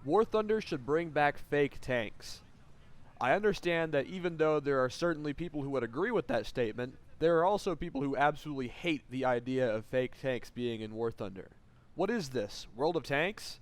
War Thunder should bring back fake tanks. I understand that even though there are certainly people who would agree with that statement, there are also people who absolutely hate the idea of fake tanks being in War Thunder. What is this? World of Tanks?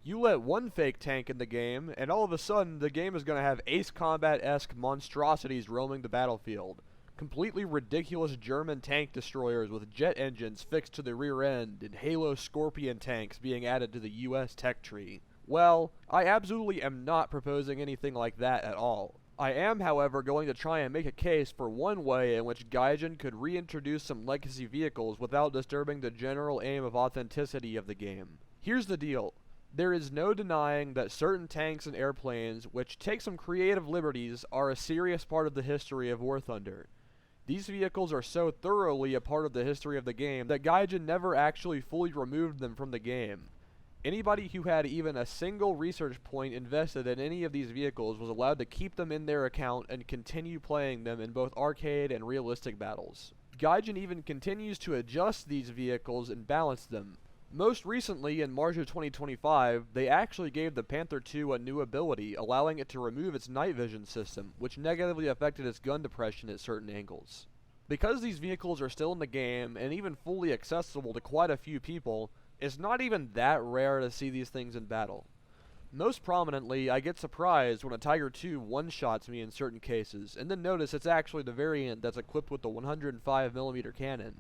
You let one fake tank in the game, and all of a sudden the game is going to have Ace Combat-esque monstrosities roaming the battlefield. Completely ridiculous German tank destroyers with jet engines fixed to the rear end, and Halo Scorpion tanks being added to the US tech tree. Well, I absolutely am not proposing anything like that at all. I am, however, going to try and make a case for one way in which Gaijin could reintroduce some legacy vehicles without disturbing the general aim of authenticity of the game. Here's the deal. There is no denying that certain tanks and airplanes, which take some creative liberties, are a serious part of the history of War Thunder. These vehicles are so thoroughly a part of the history of the game that Gaijin never actually fully removed them from the game. Anybody who had even a single research point invested in any of these vehicles was allowed to keep them in their account and continue playing them in both arcade and realistic battles. Gaijin even continues to adjust these vehicles and balance them. Most recently, in March of 2025, they actually gave the Panther II a new ability, allowing it to remove its night vision system, which negatively affected its gun depression at certain angles. Because these vehicles are still in the game, and even fully accessible to quite a few people, it's not even that rare to see these things in battle. Most prominently, I get surprised when a Tiger II one-shots me in certain cases, and then notice it's actually the variant that's equipped with the 105mm cannon.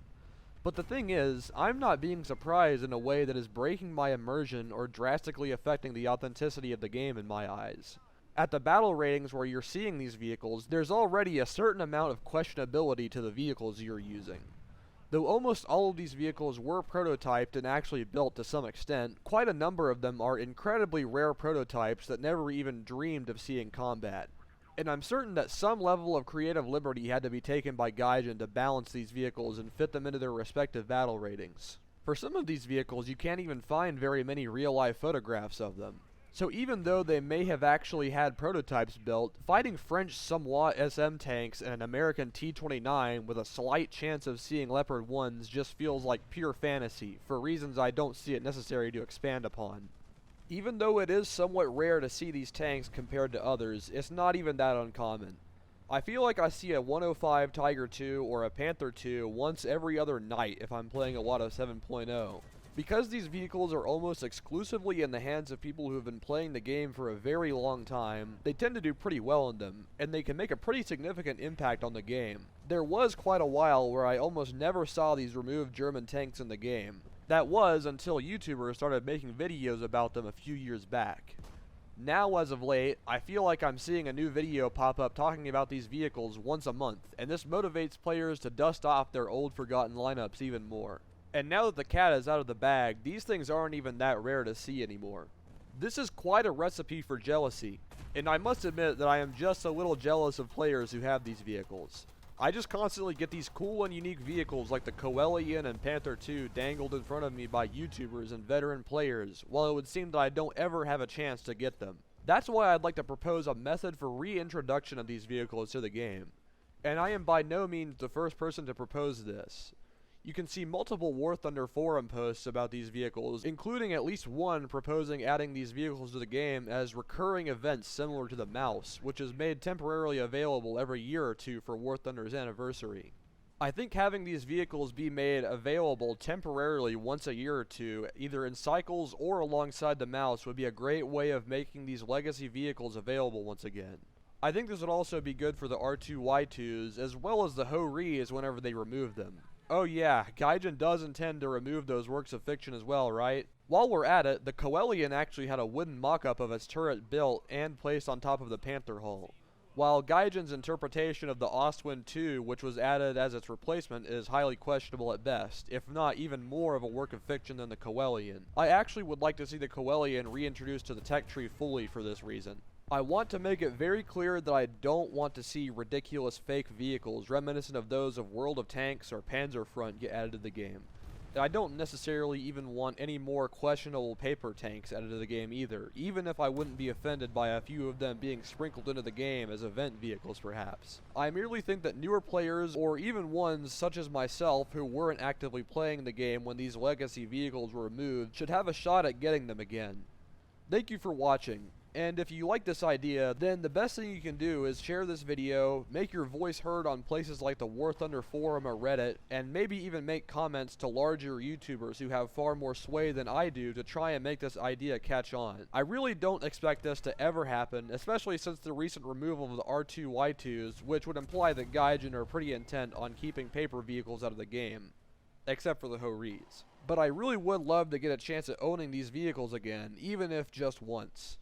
But the thing is, I'm not being surprised in a way that is breaking my immersion or drastically affecting the authenticity of the game in my eyes. At the battle ratings where you're seeing these vehicles, there's already a certain amount of questionability to the vehicles you're using. Though almost all of these vehicles were prototyped and actually built to some extent, quite a number of them are incredibly rare prototypes that never even dreamed of seeing combat. And I'm certain that some level of creative liberty had to be taken by Gaijin to balance these vehicles and fit them into their respective battle ratings. For some of these vehicles, you can't even find very many real-life photographs of them. So even though they may have actually had prototypes built, fighting French Somewhat SM tanks and an American T-29 with a slight chance of seeing Leopard 1s just feels like pure fantasy, for reasons I don't see it necessary to expand upon. Even though it is somewhat rare to see these tanks compared to others, it's not even that uncommon. I feel like I see a 105 Tiger II or a Panther II once every other night if I'm playing a lot of 7.0. Because these vehicles are almost exclusively in the hands of people who have been playing the game for a very long time, they tend to do pretty well in them, and they can make a pretty significant impact on the game. There was quite a while where I almost never saw these removed German tanks in the game. That was until YouTubers started making videos about them a few years back. Now, as of late, I feel like I'm seeing a new video pop up talking about these vehicles once a month, and this motivates players to dust off their old forgotten lineups even more. And now that the cat is out of the bag, these things aren't even that rare to see anymore. This is quite a recipe for jealousy, and I must admit that I am just a little jealous of players who have these vehicles. I just constantly get these cool and unique vehicles like the Coelian and Panther II dangled in front of me by YouTubers and veteran players, while it would seem that I don't ever have a chance to get them. That's why I'd like to propose a method for reintroduction of these vehicles to the game. And I am by no means the first person to propose this. You can see multiple War Thunder forum posts about these vehicles, including at least one proposing adding these vehicles to the game as recurring events similar to the Mouse, which is made temporarily available every year or two for War Thunder's anniversary. I think having these vehicles be made available temporarily once a year or two, either in cycles or alongside the Mouse, would be a great way of making these legacy vehicles available once again. I think this would also be good for the R2Y2s, as well as the Ho-Ris whenever they remove them. Oh yeah, Gaijin does intend to remove those works of fiction as well, right? While we're at it, the Coelian actually had a wooden mock-up of its turret built and placed on top of the Panther hull. While Gaijin's interpretation of the Ostwind II, which was added as its replacement, is highly questionable at best, if not even more of a work of fiction than the Coelian, I actually would like to see the Coelian reintroduced to the tech tree fully for this reason. I want to make it very clear that I don't want to see ridiculous fake vehicles reminiscent of those of World of Tanks or Panzerfront get added to the game. And I don't necessarily even want any more questionable paper tanks added to the game either, even if I wouldn't be offended by a few of them being sprinkled into the game as event vehicles perhaps. I merely think that newer players, or even ones such as myself who weren't actively playing the game when these legacy vehicles were removed, should have a shot at getting them again. Thank you for watching, and if you like this idea, then the best thing you can do is share this video, make your voice heard on places like the War Thunder forum or Reddit, and maybe even make comments to larger YouTubers who have far more sway than I do to try and make this idea catch on. I really don't expect this to ever happen, especially since the recent removal of the R2Y2s, which would imply that Gaijin are pretty intent on keeping paper vehicles out of the game, except for the Ho-Rees. But I really would love to get a chance at owning these vehicles again, even if just once.